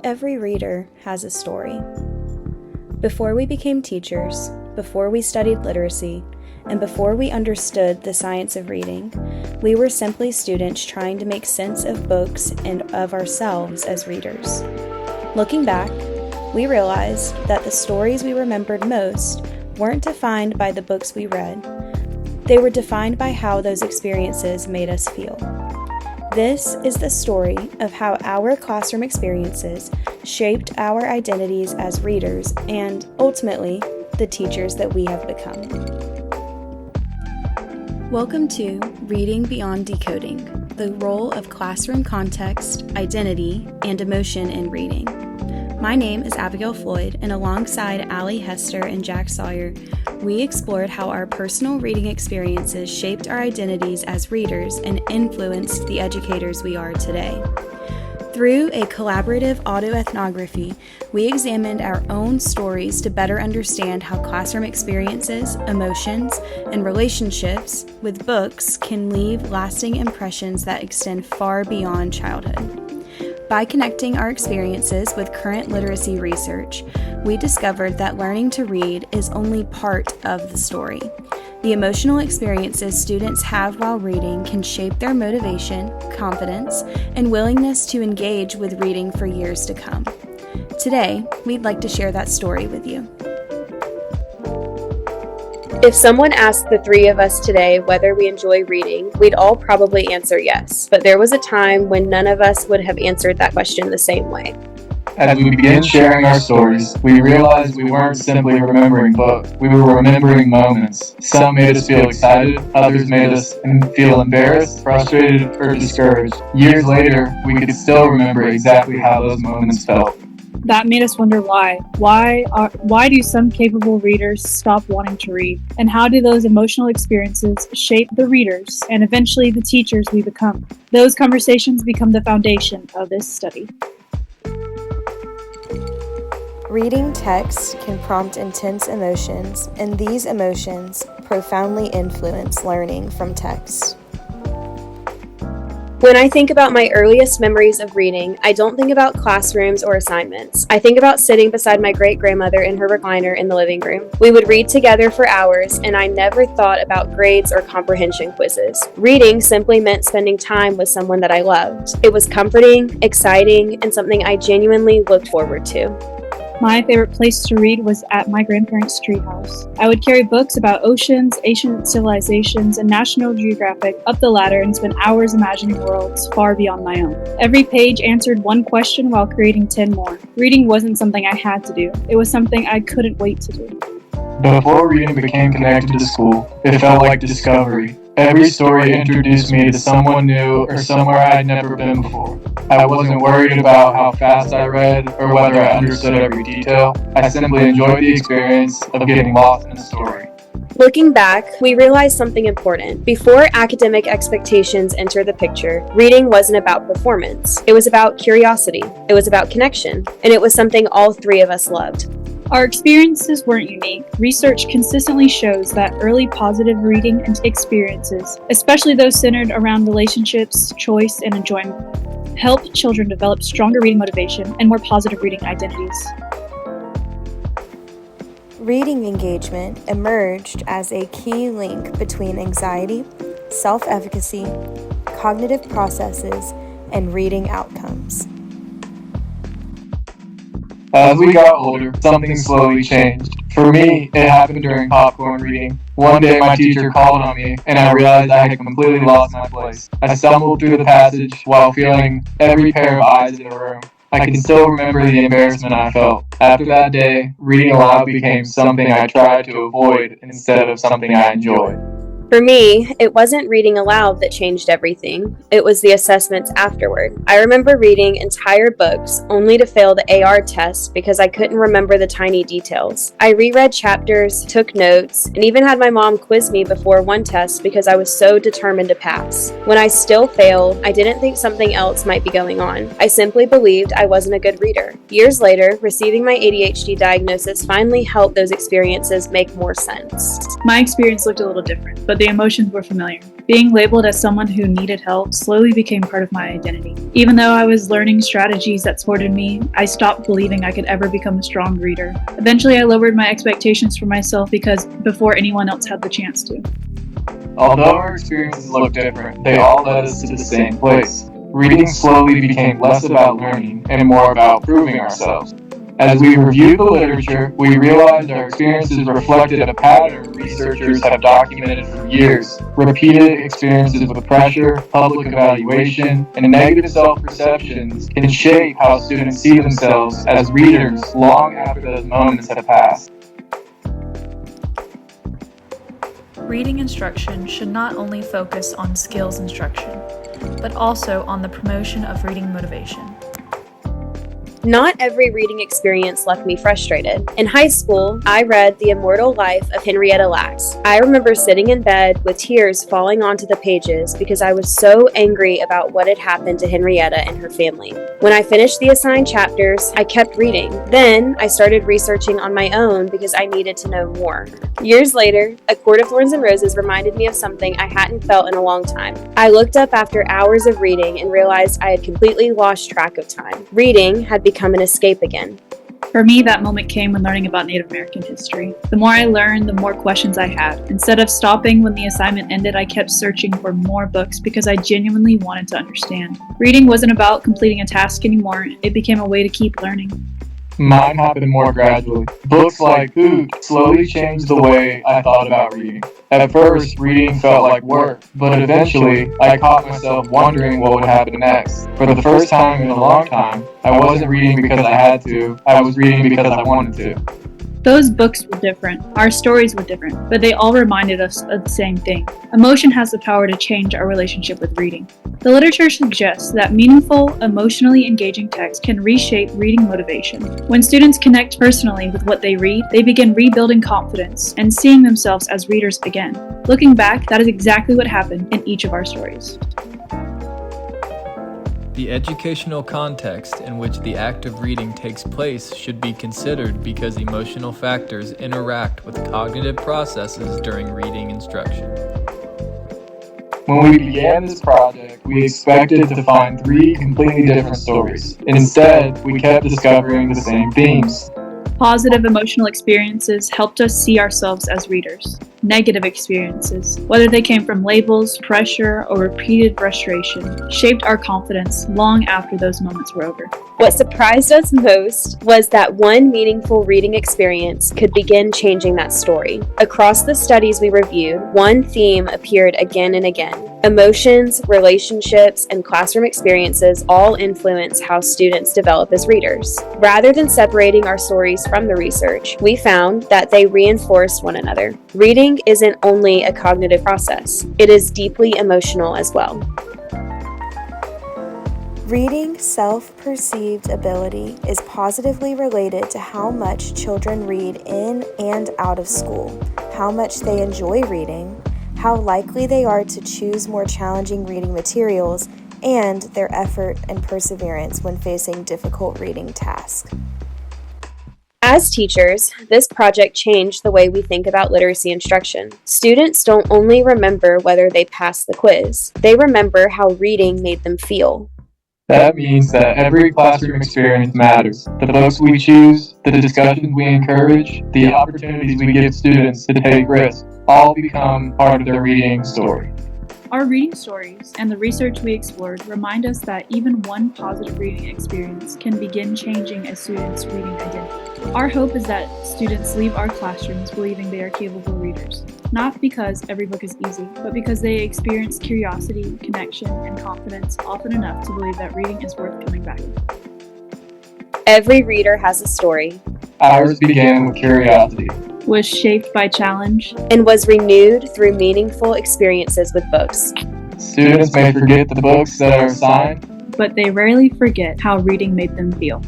Every reader has a story. Before we became teachers, before we studied literacy, and before we understood the science of reading, we were simply students trying to make sense of books and of ourselves as readers. Looking back, we realized that the stories we remembered most weren't defined by the books we read. They were defined by how those experiences made us feel. This is the story of how our classroom experiences shaped our identities as readers and, ultimately, the teachers that we have become. Welcome to Reading Beyond Decoding, the role of classroom context, identity, and emotion in reading. My name is Abigail Floyd, and alongside Allie Hester and Jack Sawyer, we explored how our personal reading experiences shaped our identities as readers and influenced the educators we are today. Through a collaborative autoethnography, we examined our own stories to better understand how classroom experiences, emotions, and relationships with books can leave lasting impressions that extend far beyond childhood. By connecting our experiences with current literacy research, we discovered that learning to read is only part of the story. The emotional experiences students have while reading can shape their motivation, confidence, and willingness to engage with reading for years to come. Today, we'd like to share that story with you. If someone asked the three of us today whether we enjoy reading, we'd all probably answer yes, but there was a time when none of us would have answered that question the same way. As we began sharing our stories, we realized we weren't simply remembering books, we were remembering moments. Some made us feel excited, others made us feel embarrassed, frustrated, or discouraged. Years later, we could still remember exactly how those moments felt. That made us wonder why. Why do some capable readers stop wanting to read? And how do those emotional experiences shape the readers and eventually the teachers we become? Those conversations become the foundation of this study. Reading text can prompt intense emotions, and these emotions profoundly influence learning from text. When I think about my earliest memories of reading, I don't think about classrooms or assignments. I think about sitting beside my great-grandmother in her recliner in the living room. We would read together for hours, and I never thought about grades or comprehension quizzes. Reading simply meant spending time with someone that I loved. It was comforting, exciting, and something I genuinely looked forward to. My favorite place to read was at my grandparents' treehouse. I would carry books about oceans, ancient civilizations, and National Geographic up the ladder and spend hours imagining worlds far beyond my own. Every page answered one question while creating 10 more. Reading wasn't something I had to do. It was something I couldn't wait to do. Before reading became connected to school, it felt like discovery. Every story introduced me to someone new or somewhere I had never been before. I wasn't worried about how fast I read or whether I understood every detail. I simply enjoyed the experience of getting lost in a story. Looking back, we realized something important. Before academic expectations enter the picture, reading wasn't about performance. It was about curiosity. It was about connection. And it was something all three of us loved. Our experiences weren't unique. Research consistently shows that early positive reading and experiences, especially those centered around relationships, choice, and enjoyment, help children develop stronger reading motivation and more positive reading identities. Reading engagement emerged as a key link between anxiety, self-efficacy, cognitive processes, and reading outcomes. As we got older, something slowly changed. For me, it happened during popcorn reading. One day my teacher called on me, and I realized I had completely lost my place. I stumbled through the passage while feeling every pair of eyes in the room. I can still remember the embarrassment I felt. After that day, reading aloud became something I tried to avoid instead of something I enjoyed. For me, it wasn't reading aloud that changed everything. It was the assessments afterward. I remember reading entire books only to fail the AR test because I couldn't remember the tiny details. I reread chapters, took notes, and even had my mom quiz me before one test because I was so determined to pass. When I still failed, I didn't think something else might be going on. I simply believed I wasn't a good reader. Years later, receiving my ADHD diagnosis finally helped those experiences make more sense. My experience looked a little different, but the emotions were familiar. Being labeled as someone who needed help slowly became part of my identity. Even though I was learning strategies that supported me, I stopped believing I could ever become a strong reader. Eventually, I lowered my expectations for myself before anyone else had the chance to. Although our experiences look different, they all led us to the same place. Reading slowly became less about learning and more about proving ourselves. As we reviewed the literature, we realized our experiences reflected a pattern researchers have documented for years. Repeated experiences with pressure, public evaluation, and negative self-perceptions can shape how students see themselves as readers long after those moments have passed. Reading instruction should not only focus on skills instruction, but also on the promotion of reading motivation. Not every reading experience left me frustrated. In high school, I read The Immortal Life of Henrietta Lacks. I remember sitting in bed with tears falling onto the pages because I was so angry about what had happened to Henrietta and her family. When I finished the assigned chapters, I kept reading. Then I started researching on my own because I needed to know more. Years later, A Court of Thorns and Roses reminded me of something I hadn't felt in a long time. I looked up after hours of reading and realized I had completely lost track of time. Reading had become an escape again. For me, that moment came when learning about Native American history. The more I learned, the more questions I had. Instead of stopping when the assignment ended, I kept searching for more books because I genuinely wanted to understand. Reading wasn't about completing a task anymore, it became a way to keep learning. Mine happened more gradually. Books like EDUC slowly changed the way I thought about reading. At first, reading felt like work, but eventually, I caught myself wondering what would happen next. For the first time in a long time, I wasn't reading because I had to, I was reading because I wanted to. Those books were different, our stories were different, but they all reminded us of the same thing. Emotion has the power to change our relationship with reading. The literature suggests that meaningful, emotionally engaging text can reshape reading motivation. When students connect personally with what they read, they begin rebuilding confidence and seeing themselves as readers again. Looking back, that is exactly what happened in each of our stories. The educational context in which the act of reading takes place should be considered because emotional factors interact with cognitive processes during reading instruction. When we began this project, we expected to find 3 completely different stories. Instead, we kept discovering the same themes. Positive emotional experiences helped us see ourselves as readers. Negative experiences, whether they came from labels, pressure, or repeated frustration, shaped our confidence long after those moments were over. What surprised us most was that one meaningful reading experience could begin changing that story. Across the studies we reviewed, one theme appeared again and again. Emotions, relationships, and classroom experiences all influence how students develop as readers. Rather than separating our stories from the research, we found that they reinforced one another. Reading isn't only a cognitive process, it is deeply emotional as well. Reading self-perceived ability is positively related to how much children read in and out of school, how much they enjoy reading, how likely they are to choose more challenging reading materials, and their effort and perseverance when facing difficult reading tasks. As teachers, this project changed the way we think about literacy instruction. Students don't only remember whether they passed the quiz, they remember how reading made them feel. That means that every classroom experience matters. The books we choose, the discussions we encourage, the opportunities we give students to take risks, all become part of their reading story. Our reading stories and the research we explored remind us that even one positive reading experience can begin changing a student's reading identity. Our hope is that students leave our classrooms believing they are capable readers, not because every book is easy, but because they experience curiosity, connection, and confidence often enough to believe that reading is worth coming back to. Every reader has a story. Ours began with curiosity, Was shaped by challenge, and was renewed through meaningful experiences with books. Students may forget the books that are assigned, but they rarely forget how reading made them feel.